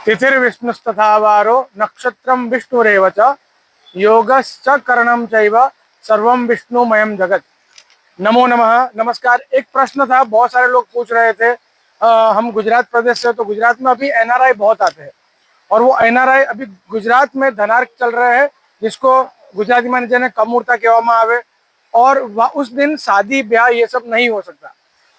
तिथिर्विष्णुस्तथा वारो नक्षत्रम विष्णुरेव च योगश्च करणम चैव सर्वम विष्णुमयम जगत। नमो नमः। नमस्कार। एक प्रश्न था, बहुत सारे लोग पूछ रहे थे। हम गुजरात प्रदेश से, तो गुजरात में अभी एनआरआई बहुत आते हैं और वो एनआरआई अभी गुजरात में धनार्क चल रहे हैं, जिसको गुजराती में जेने कमूरता कहवामां आवे, और उस दिन शादी ब्याह ये सब नहीं हो सकता।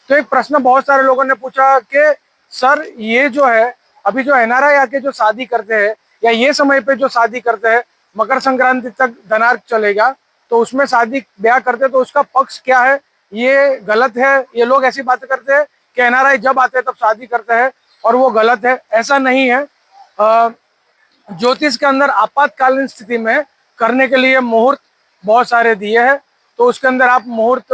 तो एक प्रश्न बहुत सारे लोगों ने पूछा कि सर ये जो है अभी जो एनआरआई आके जो शादी करते हैं या ये समय पे जो शादी करते हैं, मकर संक्रांति तक धनार्क चलेगा, तो उसमें शादी ब्याह करते हैं, तो उसका पक्ष क्या है? ये गलत है। ये लोग ऐसी बातें करते हैं कि एनआरआई जब आते हैं तब शादी करते हैं, और वो गलत है। ऐसा नहीं है। ज्योतिष के अंदर आपातकालीन स्थिति में करने के लिए मुहूर्त बहुत सारे दिए हैं, तो उसके अंदर आप मुहूर्त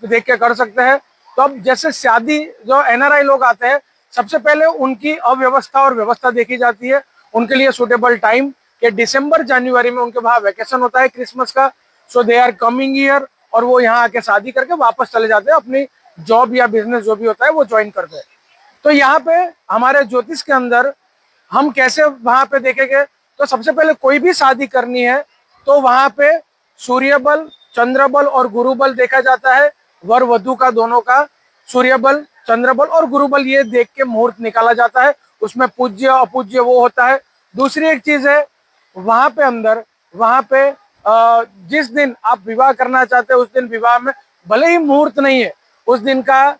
देख के कर सकते हैं। तो अब जैसे शादी जो एनआरआई लोग आते हैं, सबसे पहले उनकी अव्यवस्था और व्यवस्था देखी जाती है। उनके लिए सुटेबल टाइम के दिसंबर जनवरी में उनके वहाँ वैकेशन होता है क्रिसमस का, सो दे आर कमिंग हियर, और वो यहाँ आके शादी करके वापस चले जाते हैं, अपनी जॉब या बिजनेस जो भी होता है वो ज्वाइन करते हैं। तो यहाँ पे हमारे ज्योतिष के अंदर हम कैसे वहां पे देखेंगे, तो सबसे पहले कोई भी शादी करनी है तो वहां पे सूर्य बल, चंद्र बल और गुरु बल देखा जाता है। वर वधु का दोनों का सूर्य बल, चंद्र बल और गुरु बल ये देख के मुहूर्त निकाला जाता है। उसमें पूज्य अपूज्य वो होता है। दूसरी एक चीज है, वहां पे अंदर वहां पे जिस दिन आप विवाह करना चाहते हैं उस दिन विवाह में भले ही मुहूर्त नहीं है, उस दिन का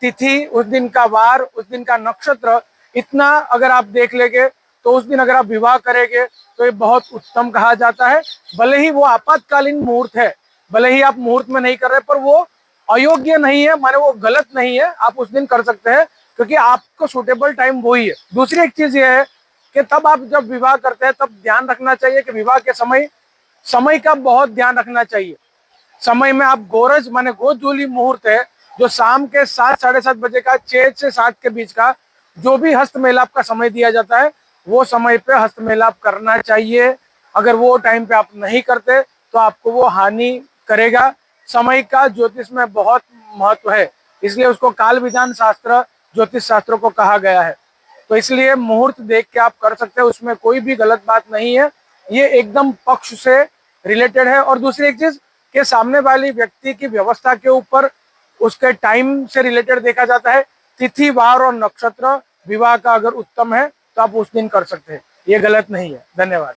तिथि, उस दिन का वार, उस दिन का नक्षत्र, इतना अगर आप देख लेंगे तो उस दिन अगर आप विवाह करेंगे तो ये बहुत उत्तम कहा जाता है। भले ही वो आपातकालीन मुहूर्त है, भले ही आप मुहूर्त में नहीं कर रहे, पर वो अयोग्य नहीं है, माने वो गलत नहीं है, आप उस दिन कर सकते हैं, क्योंकि आपको सुटेबल टाइम वही है। दूसरी एक चीज ये है कि तब आप जब विवाह करते हैं तब ध्यान रखना चाहिए कि विवाह के समय का बहुत ध्यान रखना चाहिए। समय में आप गोरज माने गोधूली मुहूर्त है, जो शाम के 7 साढ़े 7 बजे का, 6 से 7 के बीच का जो भी हस्त मेलाप का समय दिया जाता है, वो समय पे हस्त मेलाप करना चाहिए। अगर वो टाइम पे आप नहीं करते तो आपको वो हानि करेगा। समय का ज्योतिष में बहुत महत्व है, इसलिए उसको काल विधान शास्त्र ज्योतिष शास्त्रों को कहा गया है। तो इसलिए मुहूर्त देख के आप कर सकते हैं, उसमें कोई भी गलत बात नहीं है। ये एकदम पक्ष से रिलेटेड है। और दूसरी एक चीज के सामने वाली व्यक्ति की व्यवस्था के ऊपर उसके टाइम से रिलेटेड देखा जाता है। तिथि, वार और नक्षत्र विवाह का अगर उत्तम है तो आप उस दिन कर सकते हैं, ये गलत नहीं है। धन्यवाद।